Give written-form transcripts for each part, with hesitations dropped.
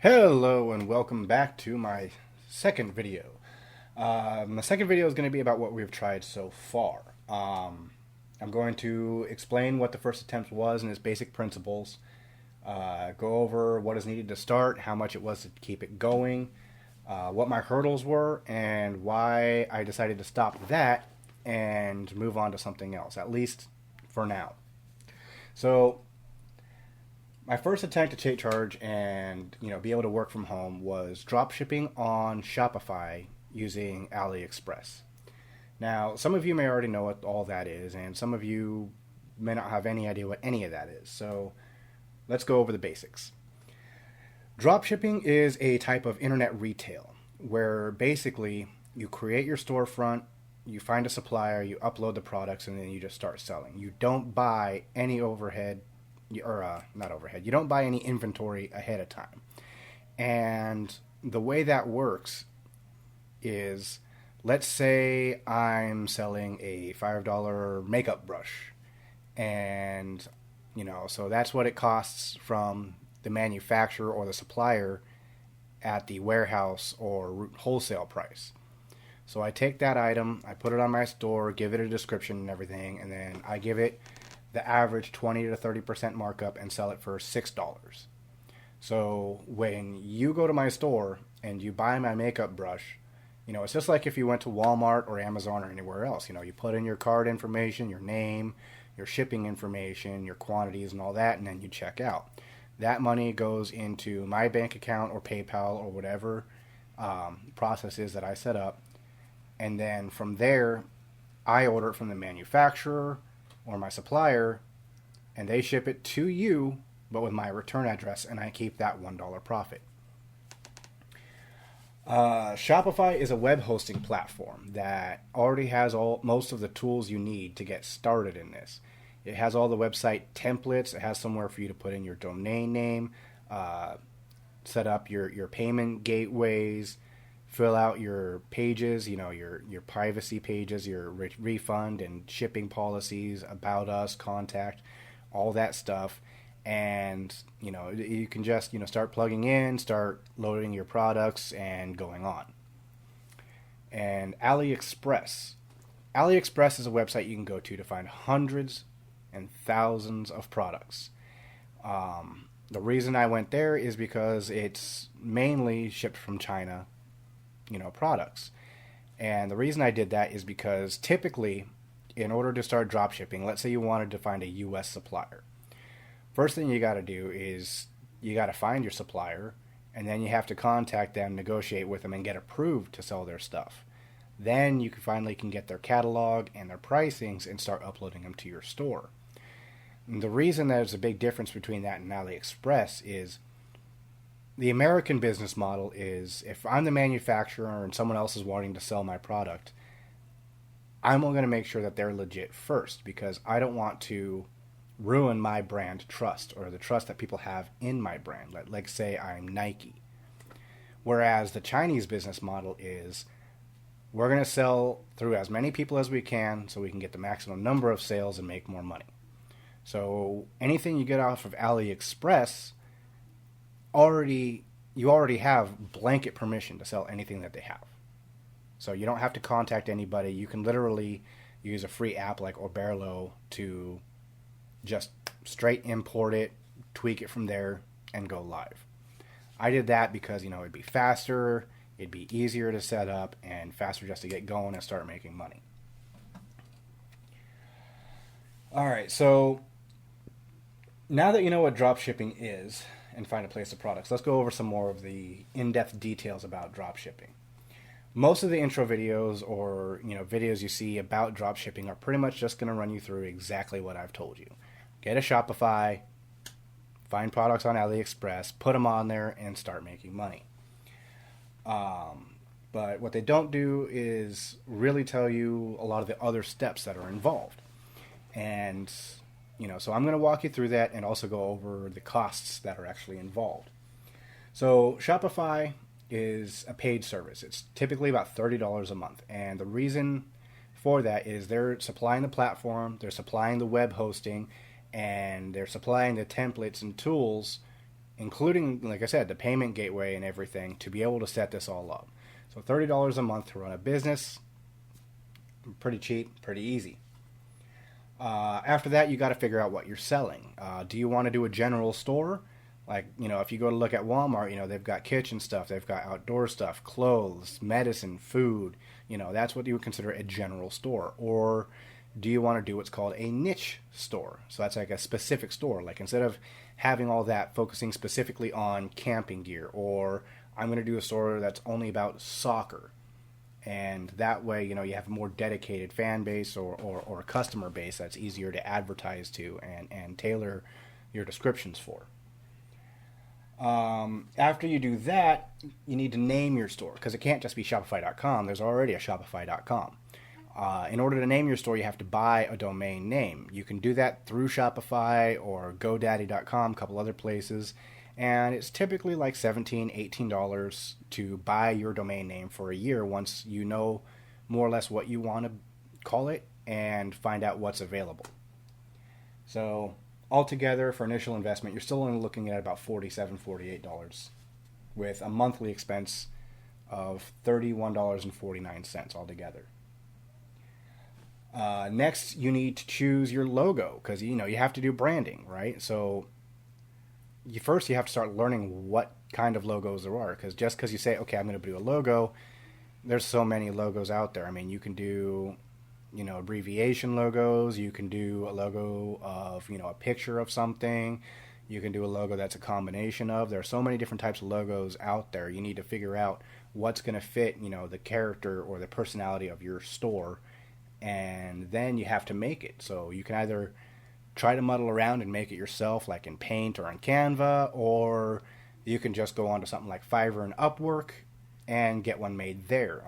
Hello and welcome back to my second video. My second video is going to be about what we've tried so far. I'm going to explain what the first attempt was and its basic principles, go over what is needed to start, how much it was to keep it going, what my hurdles were, and why I decided to stop that and move on to something else, at least for now. So my first attempt to take charge and be able to work from home was drop shipping on Shopify using AliExpress. Now, some of you may already know what all that is, and some of you may not have any idea what any of that is. So let's go over the basics. Drop shipping is a type of internet retail where basically you create your storefront, you find a supplier, you upload the products, and then you just start selling. You don't buy any overhead not overhead. You don't buy any inventory ahead of time. And the way that works is, let's say I'm selling a $5 makeup brush. And, so that's what it costs from the manufacturer or the supplier at the warehouse or wholesale price. So I take that item, I put it on my store, give it a description and everything, and then I give it the average 20 to 30% markup and sell it for $6. So when you go to my store and you buy my makeup brush, it's just like if you went to Walmart or Amazon or anywhere else. You put in your card information, your name, your shipping information, your quantities and all that, and then you check out. That money goes into my bank account or PayPal or whatever process is that I set up. And then from there, I order it from the manufacturer or my supplier, and they ship it to you, but with my return address, and I keep that $1 profit. Shopify is a web hosting platform that already has most of the tools you need to get started in this. It has all the website templates. It has somewhere for you to put in your domain name, set up your payment gateways, fill out your pages, your privacy pages, your refund and shipping policies, about us, contact, all that stuff. And, you can just, start plugging in, start loading your products and going on. And AliExpress. AliExpress is a website you can go to find hundreds and thousands of products. The reason I went there is because it's mainly shipped from China, products. And the reason I did that is because typically, in order to start drop shipping, let's say you wanted to find a US supplier. First thing you got to do is you got to find your supplier, and then you have to contact them, negotiate with them, and get approved to sell their stuff. Then you can get their catalog and their pricings and start uploading them to your store. And the reason there's a big difference between that and AliExpress is the American business model is, if I'm the manufacturer and someone else is wanting to sell my product, I'm going to make sure that they're legit first, because I don't want to ruin my brand trust or the trust that people have in my brand. Like say I'm Nike. Whereas the Chinese business model is, we're going to sell through as many people as we can so we can get the maximum number of sales and make more money. So anything you get off of AliExpress, you already have blanket permission to sell anything that they have. So you don't have to contact anybody. You can literally use a free app like Oberlo to just straight import it, tweak it from there, and go live. I did that because, it'd be faster, it'd be easier to set up, and faster just to get going and start making money. All right, so now that you know what drop shipping is and find a place of products, let's go over some more of the in-depth details about drop shipping. Most of the intro videos or videos you see about drop shipping are pretty much just going to run you through exactly what I've told you. Get a Shopify, find products on AliExpress, put them on there, and start making money. But what they don't do is really tell you a lot of the other steps that are involved. And so I'm going to walk you through that and also go over the costs that are actually involved. So Shopify is a paid service. It's typically about $30 a month. And the reason for that is they're supplying the platform, they're supplying the web hosting, and they're supplying the templates and tools including, like I said, the payment gateway and everything to be able to set this all up. So $30 a month to run a business, pretty cheap, pretty easy. After that, you got to figure out what you're selling. Do you want to do a general store? Like, if you go to look at Walmart, they've got kitchen stuff, they've got outdoor stuff, clothes, medicine, food. That's what you would consider a general store. Or do you want to do what's called a niche store? So that's like a specific store. Like, instead of having all that, focusing specifically on camping gear, or I'm going to do a store that's only about soccer. And that way, you have a more dedicated fan base or customer base that's easier to advertise to and tailor your descriptions for. After you do that, you need to name your store, because it can't just be Shopify.com. There's already a Shopify.com. In order to name your store, you have to buy a domain name. You can do that through Shopify or GoDaddy.com, a couple other places. And it's typically like $17, $18 to buy your domain name for a year once you know more or less what you want to call it and find out what's available. So altogether, for initial investment, you're still only looking at about $47, $48 with a monthly expense of $31.49 altogether. Next, you need to choose your logo, because you have to do branding, right? So first you have to start learning what kind of logos there are, because just because you say, okay, I'm going to do a logo, there's so many logos out there. I mean, you can do abbreviation logos, you can do a logo of a picture of something, you can do a logo that's a combination of. There are so many different types of logos out there. You need to figure out what's going to fit the character or the personality of your store, and then you have to make it. So you can either try to muddle around and make it yourself, like in Paint or on Canva, or you can just go on to something like Fiverr and Upwork and get one made there.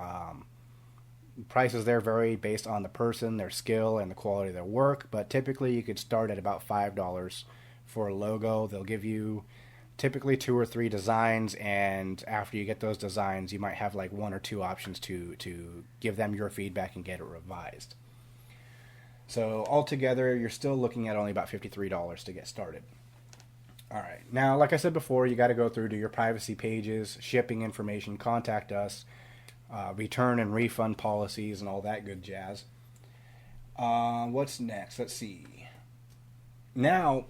Prices there vary based on the person, their skill, and the quality of their work, but typically you could start at about $5 for a logo. They'll give you typically 2 or 3 designs, and after you get those designs, you might have like 1 or 2 options to give them your feedback and get it revised. So altogether, you're still looking at only about $53 to get started. All right. Now, like I said before, you got to go through to your privacy pages, shipping information, contact us, return and refund policies, and all that good jazz. What's next? Let's see. Now,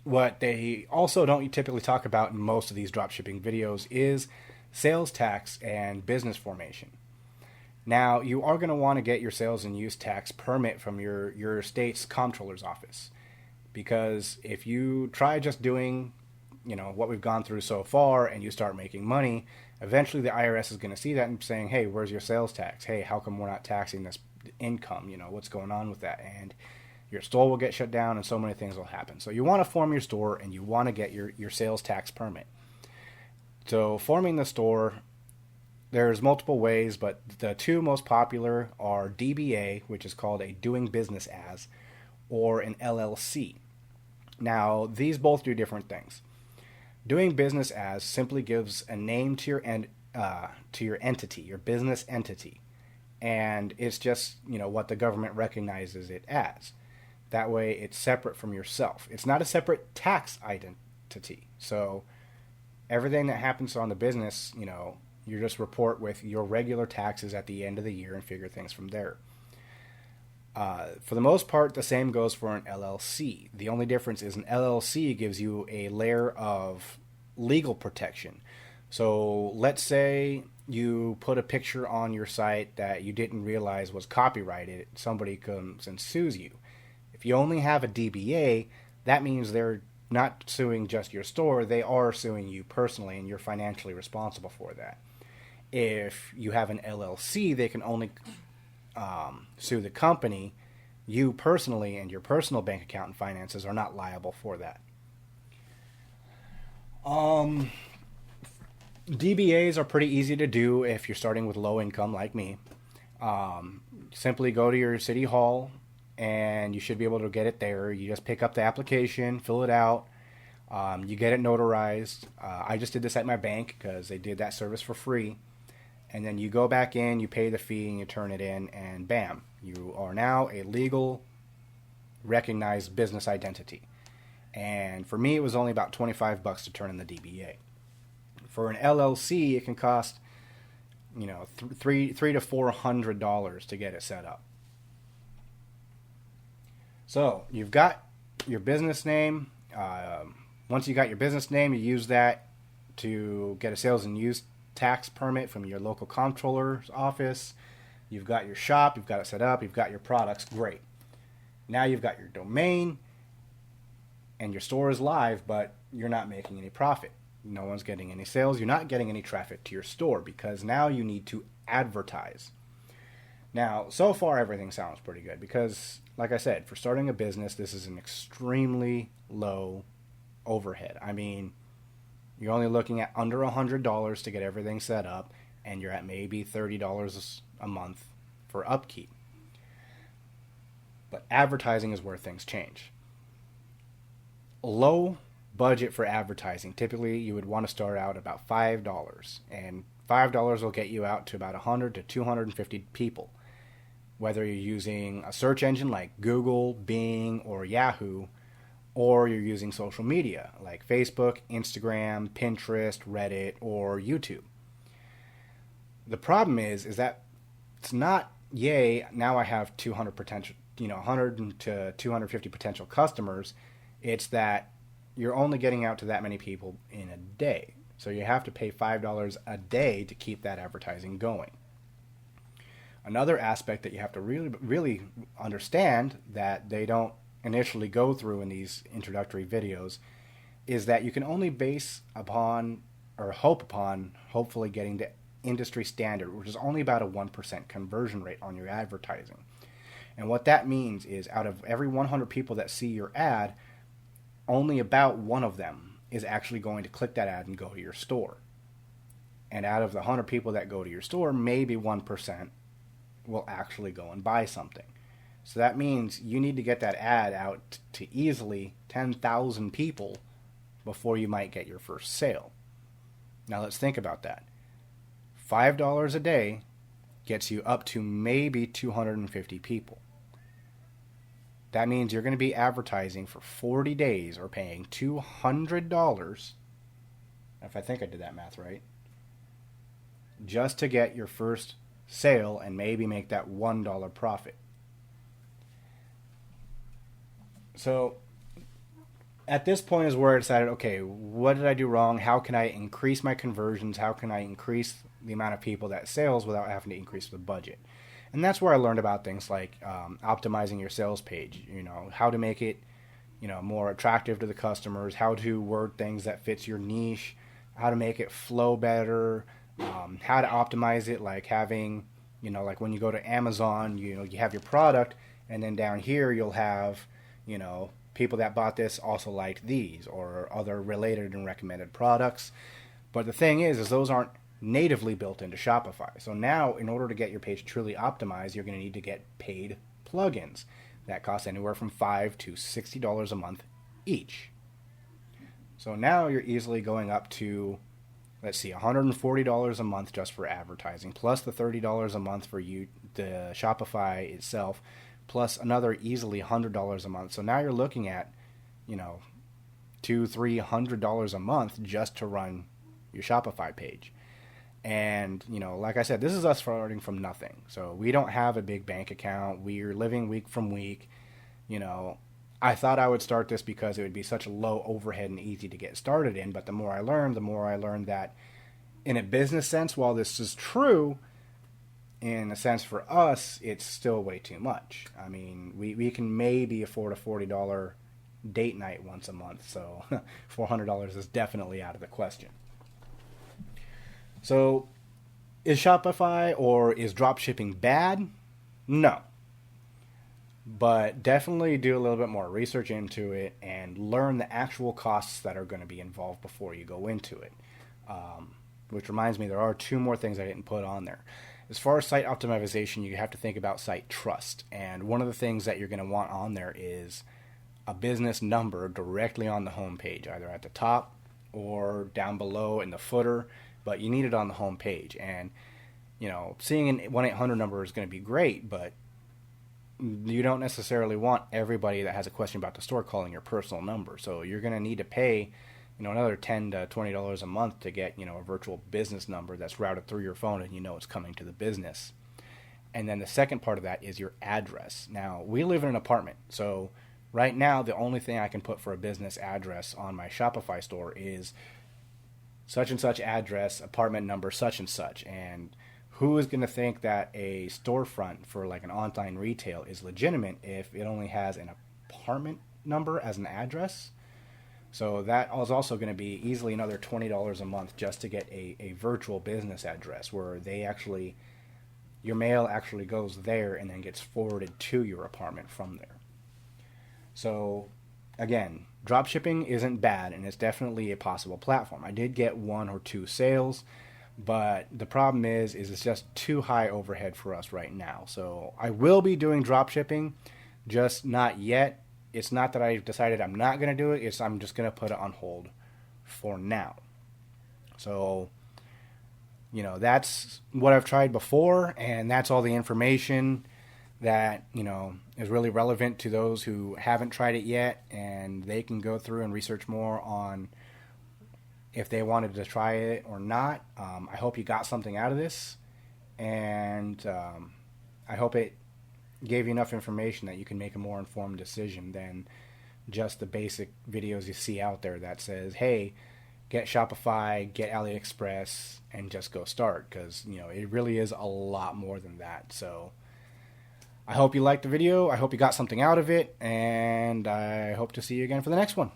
what they also don't typically talk about in most of these dropshipping videos is sales tax and business formation. Now, you are going to want to get your sales and use tax permit from your state's comptroller's office, because if you try just doing, what we've gone through so far and you start making money, eventually the IRS is going to see that and saying, hey, where's your sales tax? Hey, how come we're not taxing this income? What's going on with that? And your store will get shut down and so many things will happen. So you want to form your store and you want to get your sales tax permit. So forming the store, there's multiple ways, but the 2 most popular are DBA, which is called a doing business as, or an LLC. Now, these both do different things. Doing business as simply gives a name to your entity, your business entity, and it's just what the government recognizes it as. That way, it's separate from yourself. It's not a separate tax identity. So everything that happens on the business, you just report with your regular taxes at the end of the year and figure things from there. For the most part, the same goes for an LLC. The only difference is an LLC gives you a layer of legal protection. So let's say you put a picture on your site that you didn't realize was copyrighted. Somebody comes and sues you. If you only have a DBA, that means they're not suing just your store. They are suing you personally, and you're financially responsible for that. If you have an LLC, they can only sue the company. You personally and your personal bank account and finances are not liable for that. DBAs are pretty easy to do if you're starting with low income like me. Simply go to your city hall and you should be able to get it there. You just pick up the application, fill it out, you get it notarized. I just did this at my bank because they did that service for free. And then you go back in, you pay the fee, and you turn it in, and bam, you are now a legal, recognized business identity. And for me, it was only about 25 bucks to turn in the DBA. For an LLC, it can cost, three to $400 to get it set up. So you've got your business name. Once you got your business name, you use that to get a sales and use tax permit from your local comptroller's office. You've got your shop, you've got it set up, you've got your products, great. Now you've got your domain and your store is live, but you're not making any profit. No one's getting any sales, you're not getting any traffic to your store because now you need to advertise. Now, so far everything sounds pretty good because, like I said, for starting a business, this is an extremely low overhead. I mean, you're only looking at under $100 to get everything set up, and you're at maybe $30 a month for upkeep. But advertising is where things change. Low budget for advertising. Typically, you would want to start out about $5, and $5 will get you out to about 100 to 250 people. Whether you're using a search engine like Google, Bing, or Yahoo, or you're using social media like Facebook, Instagram, Pinterest, Reddit, or YouTube. The problem is that it's not, yay, now I have 100 to 250 potential customers. It's that you're only getting out to that many people in a day. So you have to pay $5 a day to keep that advertising going. Another aspect that you have to really understand that they don't initially go through in these introductory videos is that you can only base upon or hope upon hopefully getting the industry standard, which is only about a 1% conversion rate on your advertising. And what that means is out of every 100 people that see your ad, only about one of them is actually going to click that ad and go to your store. And out of the 100 people that go to your store, maybe 1% will actually go and buy something. So that means you need to get that ad out to easily 10,000 people before you might get your first sale. Now let's think about that. $5 a day gets you up to maybe 250 people. That means you're going to be advertising for 40 days or paying $200, if I think I did that math right, just to get your first sale and maybe make that $1 profit. So at this point is where I decided, okay, what did I do wrong? How can I increase my conversions? How can I increase the amount of people that sales without having to increase the budget? And that's where I learned about things like optimizing your sales page, how to make it, more attractive to the customers, how to word things that fits your niche, how to make it flow better, how to optimize it, like having, like when you go to Amazon, you have your product, and then down here you'll have, people that bought this also liked these or other related and recommended products. But the thing is those aren't natively built into Shopify. So now in order to get your page truly optimized, you're going to need to get paid plugins that cost anywhere from $5 to $60 a month each. So now you're easily going up to, let's see, $140 a month just for advertising, plus the $30 a month for the Shopify itself, plus another easily $100 a month. So now you're looking at, $200-300 a month just to run your Shopify page. And, like I said, this is us starting from nothing. So we don't have a big bank account. We're living week from week. I thought I would start this because it would be such a low overhead and easy to get started in. But the more I learned that in a business sense, while this is true, in a sense for us, it's still way too much. I mean, we can maybe afford a $40 date night once a month. So $400 is definitely out of the question. So, is Shopify or is dropshipping bad? No. But definitely do a little bit more research into it and learn the actual costs that are going to be involved before you go into it. Which reminds me, there are two more things I didn't put on there. As far as site optimization, you have to think about site trust. And one of the things that you're going to want on there is a business number directly on the home page, either at the top or down below in the footer. But you need it on the home page. And, seeing an 1-800 number is going to be great, but you don't necessarily want everybody that has a question about the store calling your personal number. So you're going to need to pay, another $10 to $20 a month to get, a virtual business number that's routed through your phone and it's coming to the business. And then the second part of that is your address. Now, we live in an apartment, so right now the only thing I can put for a business address on my Shopify store is such and such address, apartment number, such and such. And who is going to think that a storefront for like an online retail is legitimate if it only has an apartment number as an address? So that is also going to be easily another $20 a month just to get a virtual business address where your mail actually goes there and then gets forwarded to your apartment from there. So again, dropshipping isn't bad, and it's definitely a possible platform. I did get 1 or 2 sales, but the problem is it's just too high overhead for us right now. So I will be doing dropshipping, just not yet. It's not that I've decided I'm not going to do it. I'm just going to put it on hold for now. So, that's what I've tried before, and that's all the information that, is really relevant to those who haven't tried it yet, and they can go through and research more on if they wanted to try it or not. I hope you got something out of this, and I hope it gave you enough information that you can make a more informed decision than just the basic videos you see out there that says, hey, get Shopify, get AliExpress, and just go start, because it really is a lot more than that. So I hope you liked the video. I hope you got something out of it, and I hope to see you again for the next one.